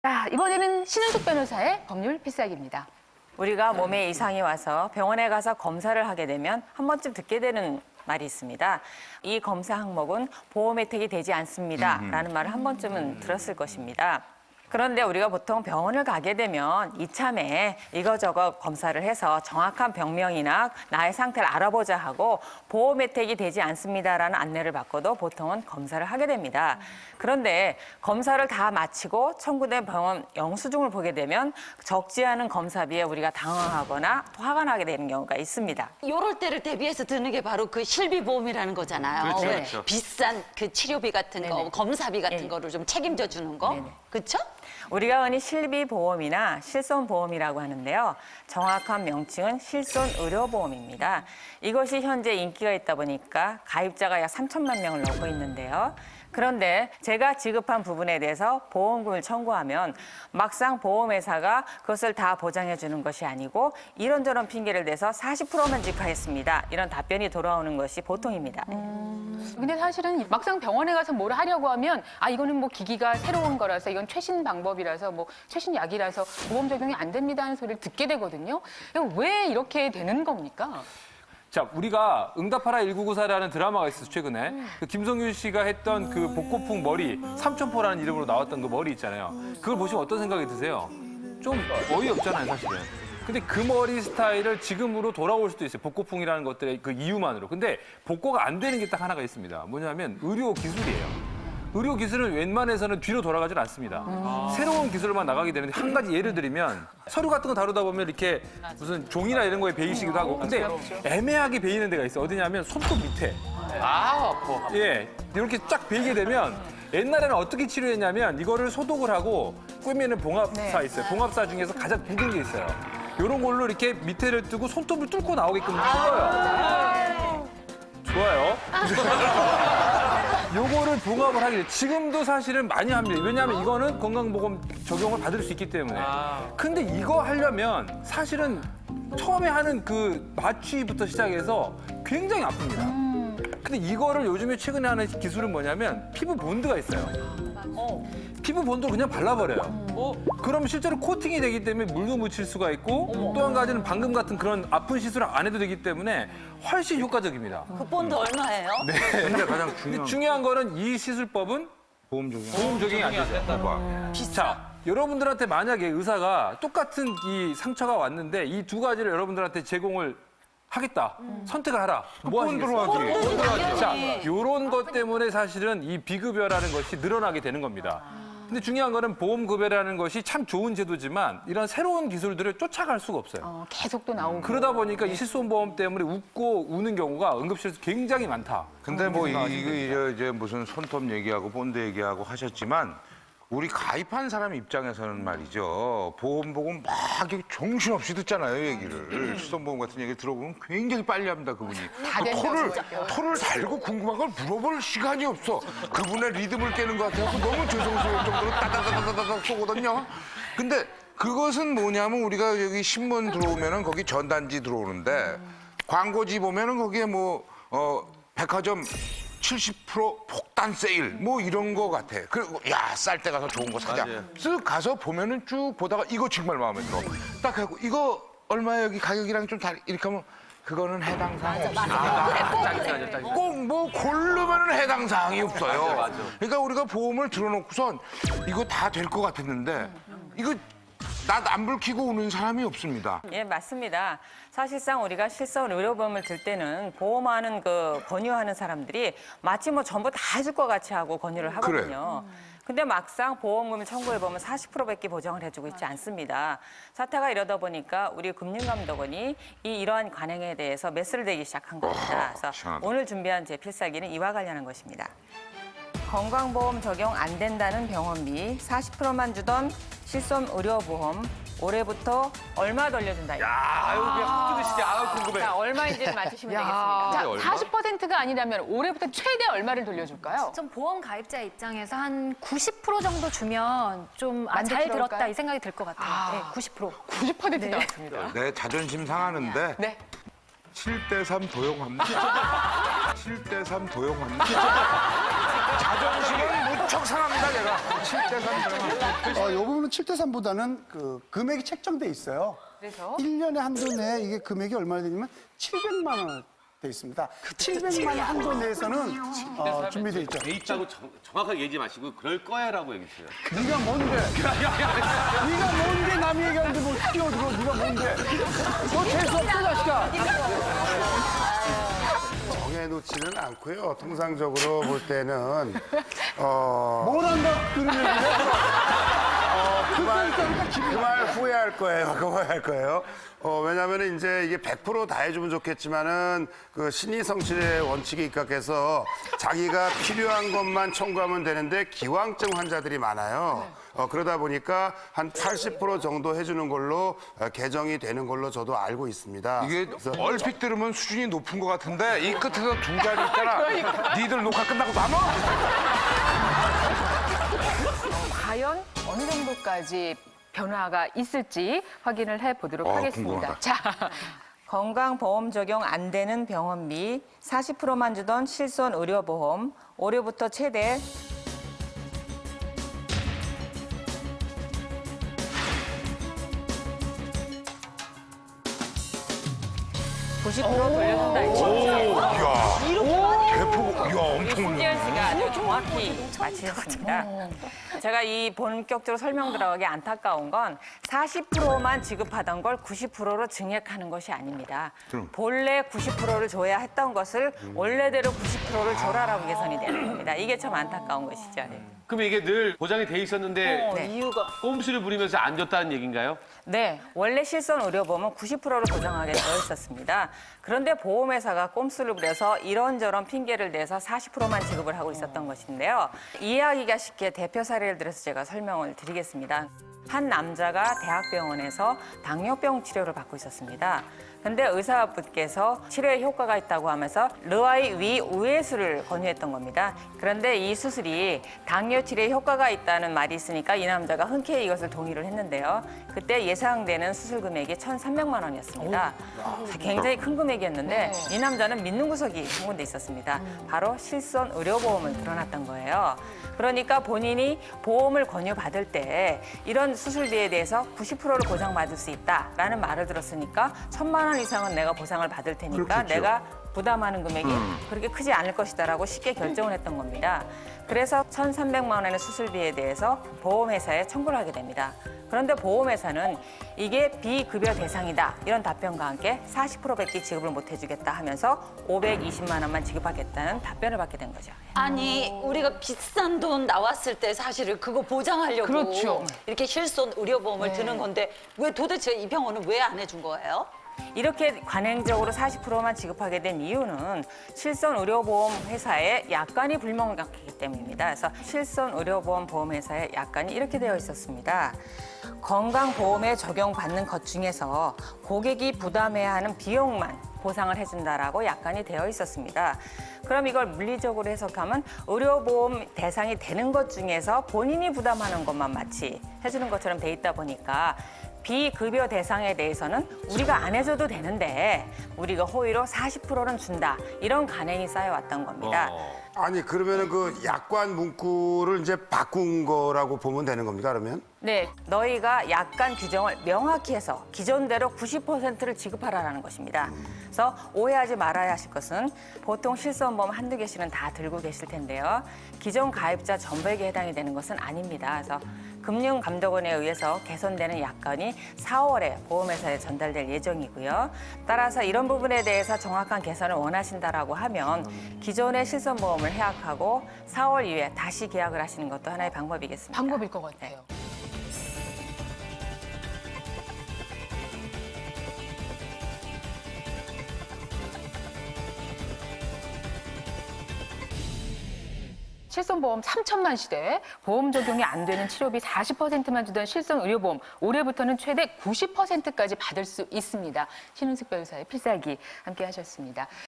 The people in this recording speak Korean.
자, 이번에는 신은숙 변호사의 법률 필살기입니다. 우리가 몸에 이상이 와서 병원에 가서 검사를 하게 되면 한 번쯤 듣게 되는 말이 있습니다. 이 검사 항목은 보험 혜택이 되지 않습니다. 라는 말을 한 번쯤은 들었을 것입니다. 그런데 우리가 보통 병원을 가게 되면 이참에 이거저거 검사를 해서 정확한 병명이나 나의 상태를 알아보자 하고 보험 혜택이 되지 않습니다라는 안내를 받고도 보통은 검사를 하게 됩니다. 그런데 검사를 다 마치고 청구된 병원 영수증을 보게 되면 적지 않은 검사비에 우리가 당황하거나 화가 나게 되는 경우가 있습니다. 요럴 때를 대비해서 드는 게 바로 그 실비보험이라는 거잖아요. 그렇죠, 그렇죠. 비싼 그 치료비 같은 거, 네네. 검사비 같은 네. 거를 좀 책임져 주는 거. 네네. 그렇죠? 우리가 흔히 실비보험이나 실손보험이라고 하는데요. 정확한 명칭은 실손의료보험입니다. 이것이 현재 인기가 있다 보니까 가입자가 약 3천만 명을 넘고 있는데요. 그런데 제가 지급한 부분에 대해서 보험금을 청구하면 막상 보험회사가 그것을 다 보장해 주는 것이 아니고 이런저런 핑계를 대서 40%만 지급하겠습니다. 이런 답변이 돌아오는 것이 보통입니다. 근데 사실은 막상 병원에 가서 뭘 하려고 하면 이거는 뭐 기기가 새로운 거라서 이건 최신 방법이라서 뭐 최신 약이라서 보험 적용이 안 됩니다 하는 소리를 듣게 되거든요. 왜 이렇게 되는 겁니까? 자, 우리가 응답하라 1994라는 드라마가 있었어, 최근에. 그 김성균 씨가 했던 그 복고풍 머리, 삼천포라는 이름으로 나왔던 그 머리 있잖아요. 그걸 보시면 어떤 생각이 드세요? 좀 어이없잖아요, 사실은. 근데 그 머리 스타일을 지금으로 돌아올 수도 있어요. 복고풍이라는 것들의 그 이유만으로. 근데 복고가 안 되는 게 딱 하나가 있습니다. 뭐냐면 의료 기술이에요. 의료 기술은 웬만해서는 뒤로 돌아가질 않습니다. 새로운 기술만 나가게 되는데 한 가지 예를 들면 서류 같은 거 다루다 보면 이렇게 무슨 종이나 이런 거에 베이시기도 하고 근데 애매하게 베이는 데가 있어요. 어디냐면 손톱 밑에. 예, 이렇게 쫙 베이게 되면 옛날에는 어떻게 치료했냐면 이거를 소독을 하고 꿰매는 봉합사 있어요. 봉합사 중에서 가장 굵은 게 있어요. 이런 걸로 이렇게 밑에를 뜨고 손톱을 뚫고 나오게끔 뚫어요. 좋아요. 요거를 봉합을 하게 돼. 지금도 사실은 많이 합니다. 왜냐하면 이거는 건강보험 적용을 받을 수 있기 때문에. 근데 이거 하려면 사실은 처음에 하는 그 마취부터 시작해서 굉장히 아픕니다. 근데 이거를 요즘에 최근에 하는 기술은 뭐냐면 피부 본드가 있어요. 피부 본드를 그냥 발라버려요. 그럼 실제로 코팅이 되기 때문에 물도 묻힐 수가 있고 또 한 가지는 방금 같은 그런 아픈 시술을 안 해도 되기 때문에 훨씬 효과적입니다. 그 본드 얼마예요? 네. 근데 가장 근데 중요한 거는 이 시술법은 보험 적용. 보험 적용이 안 되죠. 자, 여러분들한테 만약에 의사가 똑같은 이 상처가 왔는데 이 두 가지를 여러분들한테 제공을 하겠다. 선택을 하라. 뭐 하시겠어요? 들어가지. 당연히. 자, 이런 것 때문에 사실은 이 비급여라는 것이 늘어나게 되는 겁니다. 근데 중요한 거는 보험급여라는 것이 참 좋은 제도지만 이런 새로운 기술들을 쫓아갈 수가 없어요. 계속 또 나오고. 그러다 보니까 이 실손보험 때문에 웃고 우는 경우가 응급실에서 굉장히 많다. 근데 뭐 이제 무슨 손톱 얘기하고 본드 얘기하고 하셨지만 우리 가입한 사람 입장에서는 말이죠. 보험 보고 막 이렇게 정신없이 듣잖아요, 얘기를. 실손보험 같은 얘기 들어보면 굉장히 빨리 합니다, 그분이. 다 된다고 토를 달고 궁금한 걸 물어볼 시간이 없어. 그분의 리듬을 깨는 것 같아서 너무 죄송스러울 정도로 따다다다다닥 쏘거든요. 근데 그것은 뭐냐면 우리가 여기 신문 들어오면은 거기 전단지 들어오는데 광고지 보면은 거기에 백화점 70% 폭탄 세일 뭐 이런 거 같아. 그리고 야, 쌀 때 가서 좋은 거 사자. 쓱 가서 보면은 쭉 보다가 이거 정말 마음에 들어. 딱 하고 이거 얼마야 여기 가격이랑 좀 다르 이렇게 하면 그거는 해당 사항이 없습니다. 꼭 뭐 고르면은 해당 사항이 없어요. 그러니까 우리가 보험을 들어놓고선 이거 다 될 것 같았는데 이거 낯 안 불키고 오는 사람이 없습니다. 예, 맞습니다. 사실상 우리가 실손 의료보험을 들 때는 보험하는 권유하는 사람들이 마치 뭐 전부 다 해줄 것 같이 하고 권유를 하거든요. 근데 막상 보험금을 청구해보면 40%밖에 보장을 해주고 있지 않습니다. 사태가 이러다 보니까 우리 금융감독원이 이러한 관행에 대해서 메스를 대기 시작한 겁니다. 그래서 희한하다. 오늘 준비한 제 필살기는 이와 관련한 것입니다. 건강보험 적용 안 된다는 병원비 40%만 주던 실손의료보험 올해부터 얼마 돌려준다. 아유, 그냥 확 뜯으시지. 아유, 궁금해. 자, 얼마인지를 맞히시면 되겠습니다. 자, 40%가 아니라면 올해부터 최대 얼마를 돌려줄까요? 좀 보험 가입자 입장에서 한 90% 정도 주면 좀 잘 만족스러울까요? 들었다 이 생각이 들 것 같아요. 네, 90%. 90% 네. 나왔습니다. 내 자존심 상하는데 네. 7대3 도용합니다. 7대3 도용합니다. 자존심은 무척 상합니다, 제가. 7대3. 이 부분은 7대3보다는 그 금액이 책정돼 있어요. 그래서 1년에 한도 내에 이게 금액이 얼마나 되냐면 700만 원 돼 있습니다. 700만 원 한도 내에서는 준비돼 있죠. 돼 있다고 정확하게 얘기하지 마시고 그럴 거야라고 얘기했어요. 네가 뭔데? 네가 뭔데 남이 얘기하는데 뭐 뛰어들어? 네가 뭔데? 너 재수 없어, 자식아. 정해놓지는 않고요. 통상적으로 볼 때는 뭘 한다? 그런 얘기를 해? 그 말 후회할 거예요. 후회할 거예요. 왜냐하면 이제 이게 100% 다 해주면 좋겠지만은 그 신의성실의 원칙에 입각해서 자기가 필요한 것만 청구하면 되는데 기왕증 환자들이 많아요. 그러다 보니까 한 80% 정도 해주는 걸로 개정이 되는 걸로 저도 알고 있습니다. 이게 그래서 얼핏 들으면 수준이 높은 것 같은데 이 끝에서 두 자리 있잖아. 니들 녹화 끝나고 남아? 과연 어느 정도까지 변화가 있을지 확인을 해보도록 하겠습니다. 궁금하다. 자, 건강보험 적용 안 되는 병원비 40%만 주던 실손 의료보험 올해부터 최대 90% 돌려준다. 대포, 이야, 엄청 신지연 씨가 아주 정확히 맞히셨습니다. 제가 이 본격적으로 설명 들어가기 안타까운 건 40%만 지급하던 걸 90%로 증액하는 것이 아닙니다. 본래 90%를 줘야 했던 것을 원래대로 90%를 줘라라고 개선이 되는 겁니다. 이게 참 안타까운 것이죠. 그럼 이게 늘 보장이 돼 있었는데 네. 이유가 꼼수를 부리면서 안 줬다는 얘기인가요? 네, 원래 실손 의료보험은 90%를 보장하게 되어 있었습니다. 그런데 보험회사가 꼼수를 부려서 이런저런 핑계를 대서 40%만 지급을 하고 있었던 것인데요. 이해하기가 쉽게 대표 사례를 들어서 제가 설명을 드리겠습니다. 한 남자가 대학병원에서 당뇨병 치료를 받고 있었습니다. 근데 의사분께서 치료에 효과가 있다고 하면서 르와이 위 우회수를 권유했던 겁니다. 그런데 이 수술이 당뇨 치료에 효과가 있다는 말이 있으니까 이 남자가 흔쾌히 이것을 동의를 했는데요. 그때 예상되는 수술 금액이 1,300만 원이었습니다. 굉장히 큰 금액이었는데 이 남자는 믿는 구석이 한 군데 있었습니다. 바로 실손 의료보험을 들어놨던 거예요. 그러니까 본인이 보험을 권유받을 때 이런 수술비에 대해서 90%를 보장받을 수 있다라는 말을 들었으니까 1,000만 원 이상은 내가 보상을 받을 테니까 내가 부담하는 금액이 그렇게 크지 않을 것이다라고 쉽게 결정을 했던 겁니다. 그래서 1,300만 원의 수술비에 대해서 보험회사에 청구를 하게 됩니다. 그런데 보험회사는 이게 비급여 대상이다 이런 답변과 함께 40%밖에 지급을 못 해주겠다 하면서 520만 원만 지급하겠다는 답변을 받게 된 거죠. 아니 우리가 비싼 돈 나왔을 때 사실은 그거 보장하려고 그렇죠. 이렇게 실손 의료보험을 드는 건데 왜 도대체 이 병원은 왜 안 해준 거예요? 이렇게 관행적으로 40%만 지급하게 된 이유는 실손 의료보험 회사의 약관이 불명확하기 때문입니다. 그래서 실손 의료보험 보험회사의 약관이 이렇게 되어 있었습니다. 건강보험에 적용받는 것 중에서 고객이 부담해야 하는 비용만 보상을 해준다라고 약관이 되어 있었습니다. 그럼 이걸 물리적으로 해석하면 의료보험 대상이 되는 것 중에서 본인이 부담하는 것만 마치 해주는 것처럼 돼 있다 보니까 비급여 대상에 대해서는 우리가 안 해줘도 되는데 우리가 호의로 40%는 준다. 이런 관행이 쌓여왔던 겁니다. 아니 그러면은 그 약관 문구를 이제 바꾼 거라고 보면 되는 겁니까 그러면? 네, 너희가 약관 규정을 명확히 해서 기존대로 90%를 지급하라는 것입니다. 그래서 오해하지 말아야 하실 것은 보통 실손보험 한두 개씩은 다 들고 계실 텐데요. 기존 가입자 전부에게 해당이 되는 것은 아닙니다. 그래서 금융감독원에 의해서 개선되는 약관이 4월에 보험회사에 전달될 예정이고요. 따라서 이런 부분에 대해서 정확한 개선을 원하신다라고 하면 기존의 실손보험을 해약하고 4월 이후에 다시 계약을 하시는 것도 하나의 방법이겠습니다. 방법일 것 같아요. 실손보험 3천만 시대, 보험 적용이 안 되는 치료비 40%만 주던 실손 의료보험, 올해부터는 최대 90%까지 받을 수 있습니다. 신은숙 변호사의 필살기 함께 하셨습니다.